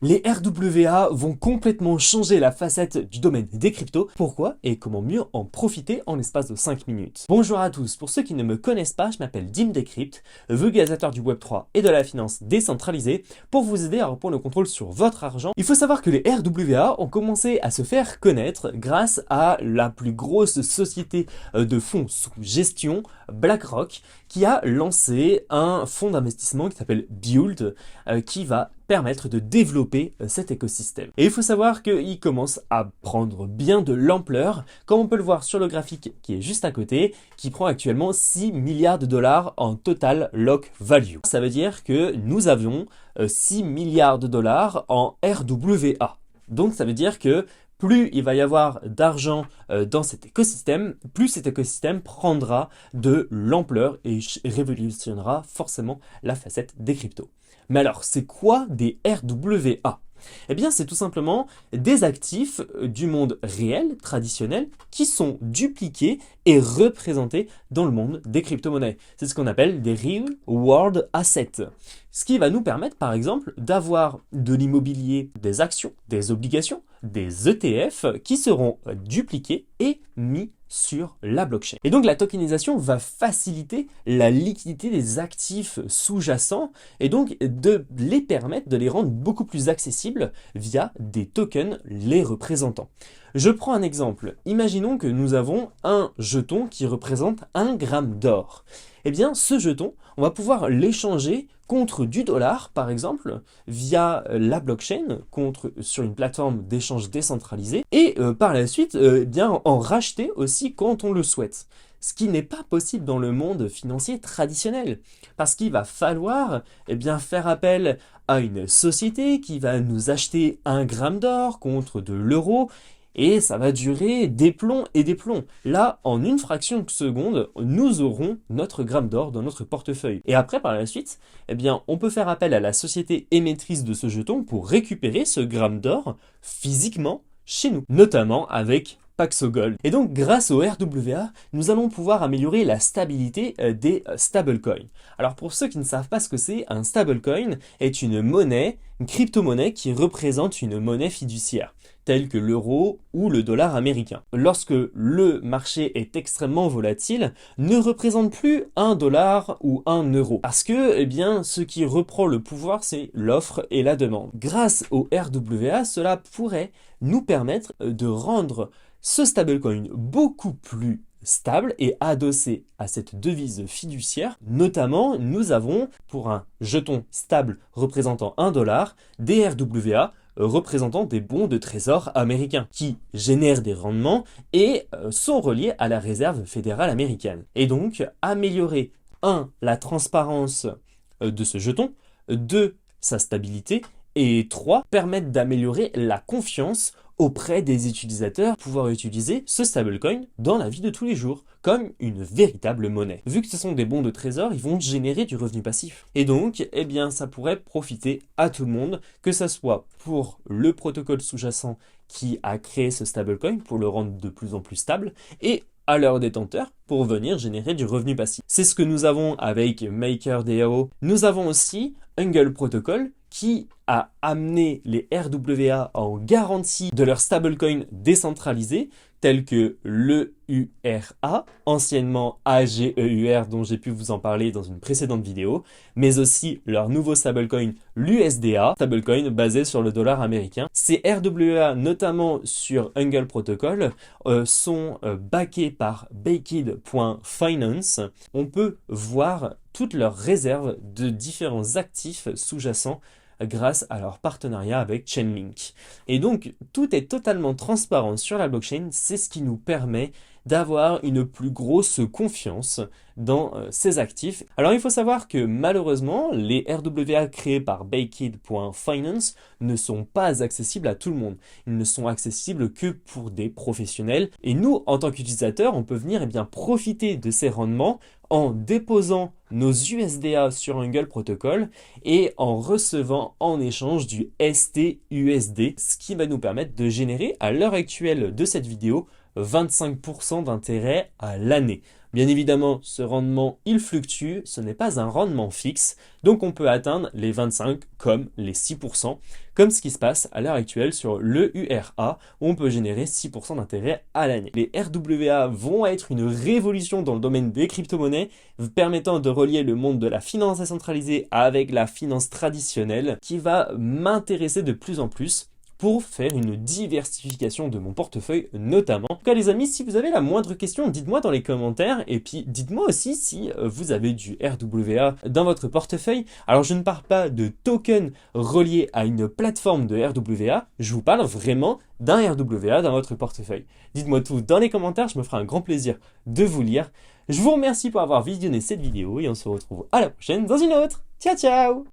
Les RWA vont complètement changer la facette du domaine des cryptos. Pourquoi et comment mieux en profiter en l'espace de 5 minutes. Bonjour à tous, pour ceux qui ne me connaissent pas, je m'appelle Dim Decrypt, vulgarisateur du Web3 et de la finance décentralisée, pour vous aider à reprendre le contrôle sur votre argent. Il faut savoir que les RWA ont commencé à se faire connaître grâce à la plus grosse société de fonds sous gestion, BlackRock, qui a lancé un fonds d'investissement qui s'appelle Build, qui va permettre de développer cet écosystème. Et il faut savoir qu'il commence à prendre bien de l'ampleur, comme on peut le voir sur le graphique qui est juste à côté, qui prend actuellement 6 milliards de dollars en total lock value. Ça veut dire que nous avions 6 milliards de dollars en RWA. Donc ça veut dire que plus il va y avoir d'argent dans cet écosystème, plus cet écosystème prendra de l'ampleur et révolutionnera forcément la facette des cryptos. Mais alors, c'est quoi des RWA? Eh bien, c'est tout simplement des actifs du monde réel, traditionnel, qui sont dupliqués et représentés dans le monde des crypto-monnaies. C'est ce qu'on appelle des Real World Assets. Ce qui va nous permettre, par exemple, d'avoir de l'immobilier, des actions, des obligations, des ETF qui seront dupliqués et mis sur la blockchain. Et donc la tokenisation va faciliter la liquidité des actifs sous-jacents et donc de les permettre de les rendre beaucoup plus accessibles via des tokens les représentant. Je prends un exemple. Imaginons que nous avons un jeton qui représente 1 gramme d'or. Eh bien, ce jeton, on va pouvoir l'échanger contre du dollar, par exemple, via la blockchain, sur une plateforme d'échange décentralisée, et par la suite, bien en racheter aussi quand on le souhaite. Ce qui n'est pas possible dans le monde financier traditionnel, parce qu'il va falloir faire appel à une société qui va nous acheter 1 gramme d'or contre de l'euro, et ça va durer des plombs et des plombs. Là, en une fraction de seconde, nous aurons notre gramme d'or dans notre portefeuille. Et après, par la suite, on peut faire appel à la société émettrice de ce jeton pour récupérer ce gramme d'or physiquement chez nous, notamment avec Paxo Gold. Et donc, grâce au RWA, nous allons pouvoir améliorer la stabilité des stablecoins. Alors, pour ceux qui ne savent pas ce que c'est, un stablecoin est une monnaie, une crypto-monnaie qui représente une monnaie fiduciaire, telle que l'euro ou le dollar américain. Lorsque le marché est extrêmement volatile, ne représente plus 1 dollar ou 1 euro. Parce que, ce qui reprend le pouvoir, c'est l'offre et la demande. Grâce au RWA, cela pourrait nous permettre de rendre ce stablecoin beaucoup plus stable et adossé à cette devise fiduciaire. Notamment, nous avons, pour un jeton stable représentant 1 dollar, des RWA représentant des bons de trésor américains qui génèrent des rendements et sont reliés à la réserve fédérale américaine. Et donc, améliorer 1. La transparence de ce jeton, 2. Sa stabilité et 3. Permettre d'améliorer la confiance auprès des utilisateurs, pouvoir utiliser ce stablecoin dans la vie de tous les jours, comme une véritable monnaie. Vu que ce sont des bons de trésor, ils vont générer du revenu passif. Et donc, ça pourrait profiter à tout le monde, que ce soit pour le protocole sous-jacent qui a créé ce stablecoin pour le rendre de plus en plus stable, et à leurs détenteurs pour venir générer du revenu passif. C'est ce que nous avons avec MakerDAO. Nous avons aussi Angle Protocol qui a amené les RWA en garantie de leur stablecoin décentralisé, tels que l'EURA, anciennement AGEUR, dont j'ai pu vous en parler dans une précédente vidéo, mais aussi leur nouveau stablecoin, l'USDA, stablecoin basé sur le dollar américain. Ces RWA, notamment sur Angle Protocol, sont backés par Baked.Finance. On peut voir toutes leurs réserves de différents actifs sous-jacents grâce à leur partenariat avec Chainlink. Et donc, tout est totalement transparent sur la blockchain, c'est ce qui nous permet d'avoir une plus grosse confiance dans ces actifs. Alors il faut savoir que malheureusement, les RWA créés par Baked.Finance ne sont pas accessibles à tout le monde. Ils ne sont accessibles que pour des professionnels. Et nous, en tant qu'utilisateurs, on peut venir profiter de ces rendements en déposant nos USDA sur Angle Protocol et en recevant en échange du STUSD, ce qui va nous permettre de générer à l'heure actuelle de cette vidéo 25% d'intérêt à l'année. Bien évidemment, ce rendement, il fluctue, ce n'est pas un rendement fixe, donc on peut atteindre les 25 comme les 6%, comme ce qui se passe à l'heure actuelle sur le URA, où on peut générer 6% d'intérêt à l'année. Les RWA vont être une révolution dans le domaine des crypto-monnaies, permettant de relier le monde de la finance décentralisée avec la finance traditionnelle, qui va m'intéresser de plus en plus pour faire une diversification de mon portefeuille notamment. En tout cas les amis, si vous avez la moindre question, dites-moi dans les commentaires et puis dites-moi aussi si vous avez du RWA dans votre portefeuille. Alors je ne parle pas de token relié à une plateforme de RWA, je vous parle vraiment d'un RWA dans votre portefeuille. Dites-moi tout dans les commentaires, je me ferai un grand plaisir de vous lire. Je vous remercie pour avoir visionné cette vidéo et on se retrouve à la prochaine dans une autre. Ciao ciao!